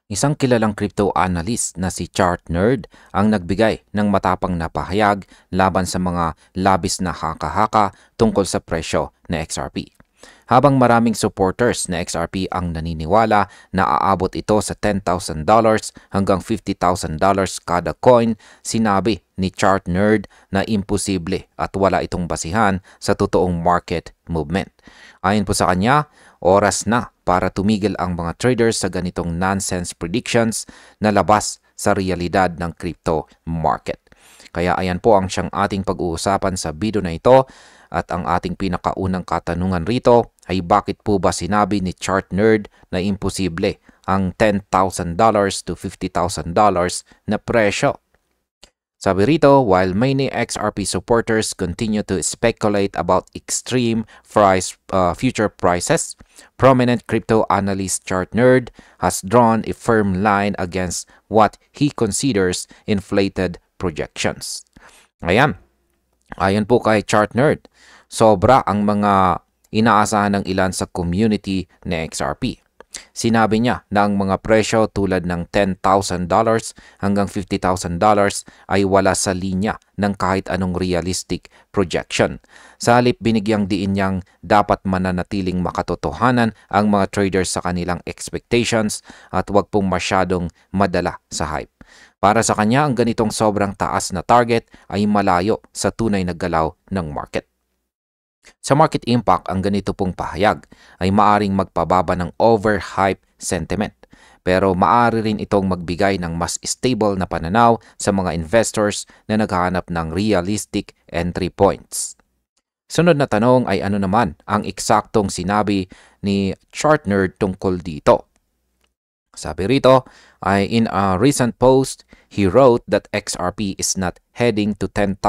Isang kilalang crypto analyst na si Chart Nerd ang nagbigay ng matapang na pahayag laban sa mga labis na haka-haka tungkol sa presyo na XRP. Habang maraming supporters na XRP ang naniniwala na aabot ito sa $10,000 hanggang $50,000 kada coin, sinabi ni Chart Nerd na imposible at wala itong basihan sa totoong market movement. Ayon po sa kanya, oras na para tumigil ang mga traders sa ganitong nonsense predictions na labas sa realidad ng crypto market. Kaya ayan po ang siyang ating pag-uusapan sa video na ito at ang ating pinakaunang katanungan rito ay bakit po ba sinabi ni Chart Nerd na imposible ang $10,000 to $50,000 na presyo? Sabi rito, while many XRP supporters continue to speculate about extreme future prices, prominent crypto analyst Chart Nerd has drawn a firm line against what he considers inflated projections. Ayan po kay Chart Nerd, sobra ang mga inaasahan ng ilan sa community na XRP. Sinabi niya na ang mga presyo tulad ng $10,000 hanggang $50,000 ay wala sa linya ng kahit anong realistic projection. Sa halip, binigyang diin niyang dapat mananatiling makatotohanan ang mga traders sa kanilang expectations at wag pong masyadong madala sa hype. Para sa kanya, ang ganitong sobrang taas na target ay malayo sa tunay na galaw ng market. Sa market impact, ang ganito pong pahayag ay maaring magpababa ng overhype sentiment, pero maaari rin itong magbigay ng mas stable na pananaw sa mga investors na naghahanap ng realistic entry points. Sunod na tanong ay ano naman ang eksaktong sinabi ni Chart Nerd tungkol dito? Sabi rito ay in a recent post, he wrote that XRP is not heading to $10,000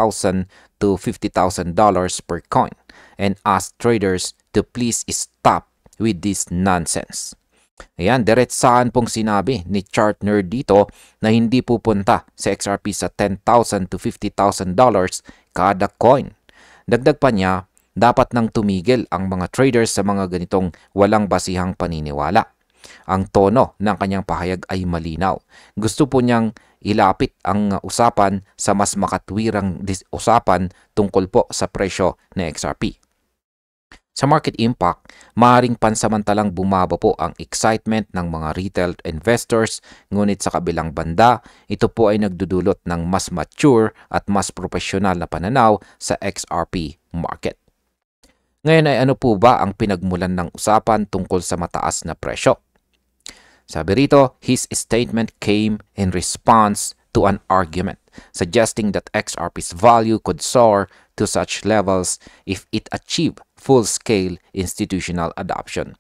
to $50,000 per coin and asked traders to please stop with this nonsense. Ayan, diretsahan pong sinabi ni Chart Nerd dito na hindi pupunta sa XRP sa $10,000 to $50,000 kada coin. Dagdag pa niya, dapat nang tumigil ang mga traders sa mga ganitong walang basihang paniniwala. Ang tono ng kanyang pahayag ay malinaw. Gusto po niyang ilapit ang usapan sa mas makatwirang usapan tungkol po sa presyo na XRP. Sa market impact, maaaring pansamantalang bumaba po ang excitement ng mga retail investors, ngunit sa kabilang banda, ito po ay nagdudulot ng mas mature at mas profesional na pananaw sa XRP market. Ngayon ay ano po ba ang pinagmulan ng usapan tungkol sa mataas na presyo? Sabi rito, his statement came in response to an argument suggesting that XRP's value could soar to such levels if it achieved full-scale institutional adoption.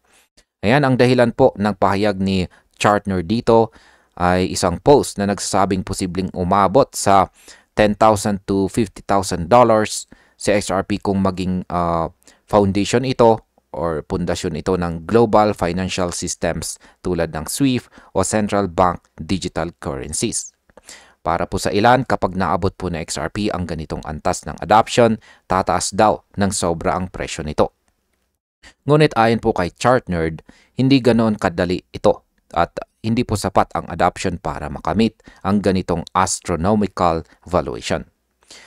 Ayan, ang dahilan po ng pahayag ni Chart Nerd dito ay isang post na nagsasabing posibleng umabot sa $10,000 to $50,000 sa XRP kung maging foundation ito or pundasyon ito ng global financial systems tulad ng SWIFT o central bank digital currencies. Para po sa ilan, kapag naabot po na XRP ang ganitong antas ng adoption, tataas daw ng sobra ang presyo nito. Ngunit ayon po kay Chart Nerd, hindi ganoon kadali ito at hindi po sapat ang adoption para makamit ang ganitong astronomical valuation.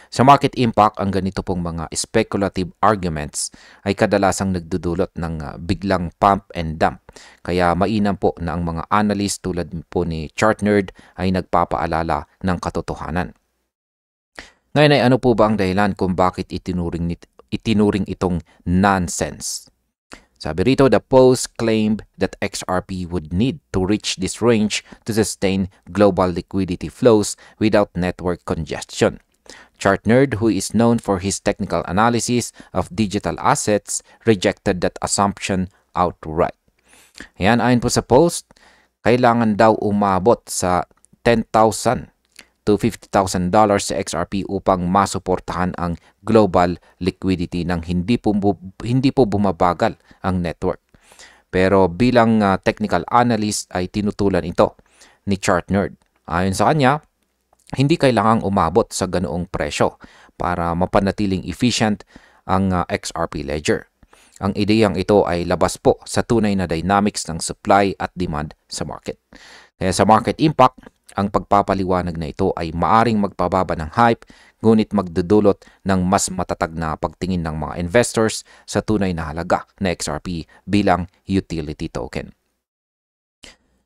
Sa market impact, ang ganito pong mga speculative arguments ay kadalasang nagdudulot ng biglang pump and dump. Kaya mainam po na ang mga analyst tulad po ni Chart Nerd ay nagpapaalala ng katotohanan. Ngayon ay ano po ba ang dahilan kung bakit itinuring itong nonsense? Sabi rito, the post claimed that XRP would need to reach this range to sustain global liquidity flows without network congestion. Chart Nerd, who is known for his technical analysis of digital assets, rejected that assumption outright. Ayan, ayon po sa post, kailangan daw umabot sa $10,000 to $50,000 sa XRP upang masuportahan ang global liquidity ng hindi po bumabagal ang network. Pero bilang technical analyst ay tinutulan ito ni Chart Nerd. Ayon sa kanya, hindi kailangang umabot sa ganoong presyo para mapanatiling efficient ang XRP ledger. Ang ideyang ito ay labas po sa tunay na dynamics ng supply at demand sa market. Kaya sa market impact, ang pagpapaliwanag na ito ay maaring magpababa ng hype, ngunit magdudulot ng mas matatag na pagtingin ng mga investors sa tunay na halaga na XRP bilang utility token.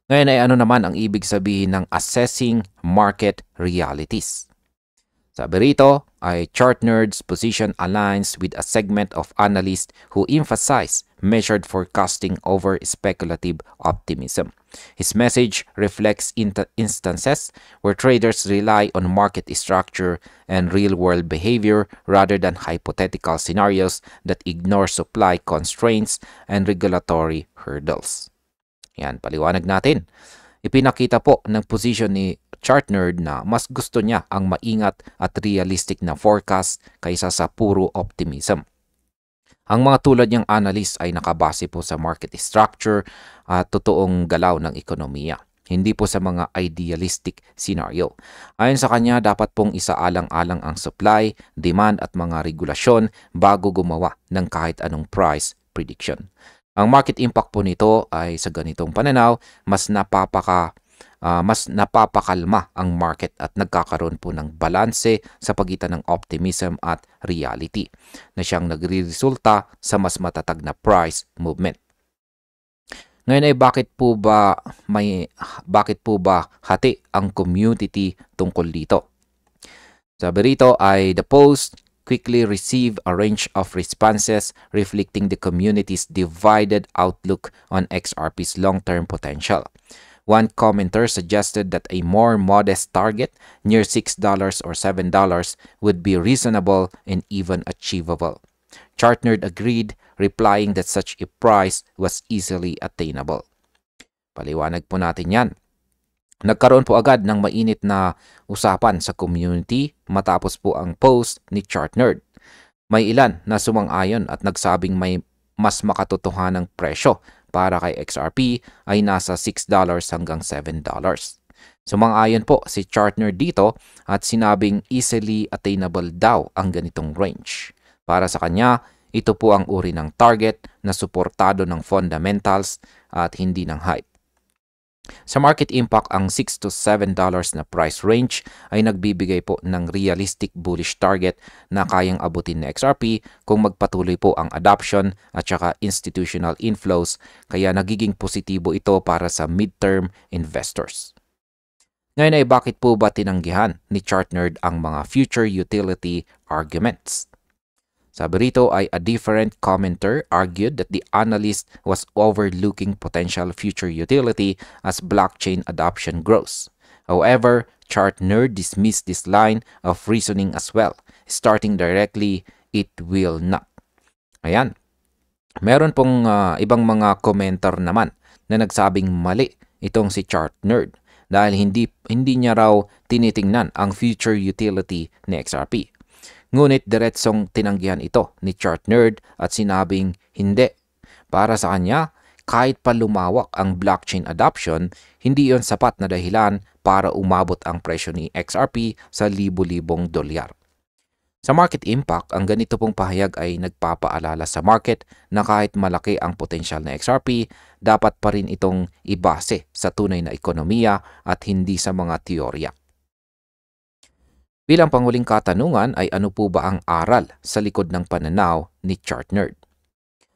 Ngayon ay ano naman ang ibig sabihin ng assessing market realities? Sabi rito ay ChartNerd's position aligns with a segment of analysts who emphasize measured forecasting over speculative optimism. His message reflects instances where traders rely on market structure and real-world behavior rather than hypothetical scenarios that ignore supply constraints and regulatory hurdles. Yan, paliwanag natin. Ipinakita po ng position ni ChartNerd na mas gusto niya ang maingat at realistic na forecast kaysa sa puro optimism. Ang mga tulad niyang analyst ay nakabase po sa market structure at totoong galaw ng ekonomiya, hindi po sa mga idealistic scenario. Ayon sa kanya, dapat pong isaalang-alang ang supply, demand at mga regulasyon bago gumawa ng kahit anong price prediction. Ang market impact po nito ay sa ganitong pananaw, mas napapakalma ang market at nagkakaroon po ng balanse sa pagitan ng optimism at reality na siyang nagreresulta sa mas matatag na price movement. Ngayon ay bakit po ba hati ang community tungkol dito? Sabi rito ay the post quickly receive a range of responses reflecting the community's divided outlook on XRP's long-term potential. One commenter suggested that a more modest target near $6 or $7 would be reasonable and even achievable. ChartNerd agreed, replying that such a price was easily attainable. Paliwanag po natin yan. Nagkaroon po agad ng mainit na usapan sa community matapos po ang post ni ChartNerd. May ilan na sumang-ayon at nagsabing may mas makatotohanang presyo para kay XRP ay nasa $6 hanggang $7. Sumang-ayon po si ChartNerd dito at sinabing easily attainable daw ang ganitong range. Para sa kanya, ito po ang uri ng target na suportado ng fundamentals at hindi ng hype. Sa market impact, ang $6 to $7 na price range ay nagbibigay po ng realistic bullish target na kayang abutin ni XRP kung magpatuloy po ang adoption at saka institutional inflows, kaya nagiging positibo ito para sa midterm investors. Ngayon ay bakit po ba tinanggihan ni ChartNerd ang mga future utility arguments? Sabi rito ay a different commenter argued that the analyst was overlooking potential future utility as blockchain adoption grows. However, ChartNerd dismissed this line of reasoning as well, starting directly, it will not. Ayan. Meron pong ibang mga commenter naman na nagsabing mali itong si ChartNerd dahil hindi niya raw tinitingnan ang future utility ni XRP. Ngunit diretsong tinanggihan ito ni ChartNerd at sinabing hindi. Para sa kanya, kahit pa lumawak ang blockchain adoption, hindi yon sapat na dahilan para umabot ang presyo ni XRP sa libo-libong dolyar. Sa market impact, ang ganito pong pahayag ay nagpapaalala sa market na kahit malaki ang potensyal na XRP, dapat pa rin itong ibase sa tunay na ekonomiya at hindi sa mga teorya. Bilang panghuling katanungan ay ano po ba ang aral sa likod ng pananaw ni ChartNerd?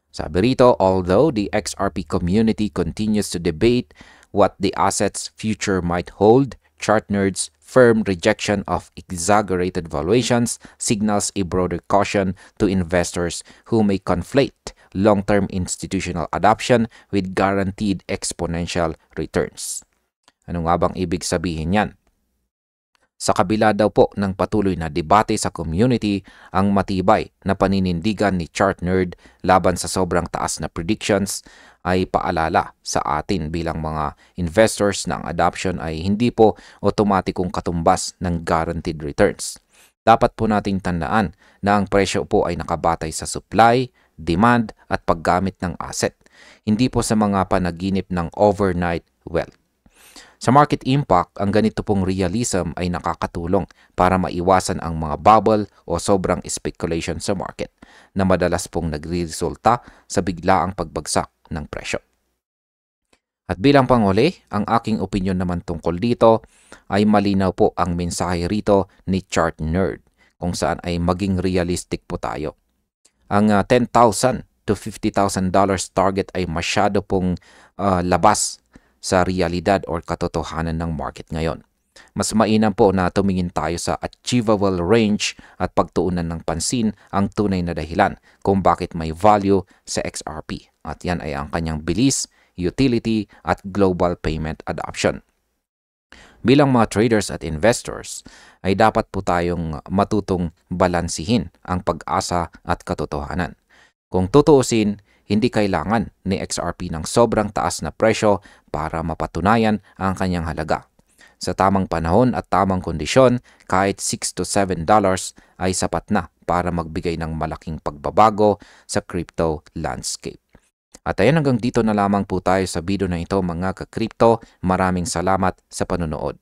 Sabi rito, although the XRP community continues to debate what the asset's future might hold, ChartNerd's firm rejection of exaggerated valuations signals a broader caution to investors who may conflate long-term institutional adoption with guaranteed exponential returns. Ano nga bang ibig sabihin yan? Sa kabila daw po ng patuloy na debate sa community, ang matibay na paninindigan ni ChartNerd laban sa sobrang taas na predictions ay paalala sa atin bilang mga investors na ang adoption ay hindi po otomatikong katumbas ng guaranteed returns. Dapat po nating tandaan na ang presyo po ay nakabatay sa supply, demand at paggamit ng asset, hindi po sa mga panaginip ng overnight wealth. Sa market impact, ang ganito pong realism ay nakakatulong para maiwasan ang mga bubble o sobrang speculation sa market na madalas pong nagre-resulta sa biglaang pagbagsak ng presyo. At bilang panghuli, ang aking opinyon naman tungkol dito ay malinaw po ang mensahe rito ni Chart Nerd kung saan ay maging realistic po tayo. Ang $10,000 to $50,000 target ay masyado pong labas sa realidad or katotohanan ng market ngayon. Mas mainam po na tumingin tayo sa achievable range at pagtuunan ng pansin ang tunay na dahilan kung bakit may value sa XRP. At yan ay ang kanyang bilis, utility at global payment adoption. Bilang mga traders at investors, ay dapat po tayong matutong balansihin ang pag-asa at katotohanan. Kung tutuusin, hindi kailangan ni XRP ng sobrang taas na presyo para mapatunayan ang kanyang halaga. Sa tamang panahon at tamang kondisyon, kahit $6 to $7 ay sapat na para magbigay ng malaking pagbabago sa crypto landscape. At ayan, hanggang dito na lamang po tayo sa video na ito mga ka-crypto. Maraming salamat sa panonood.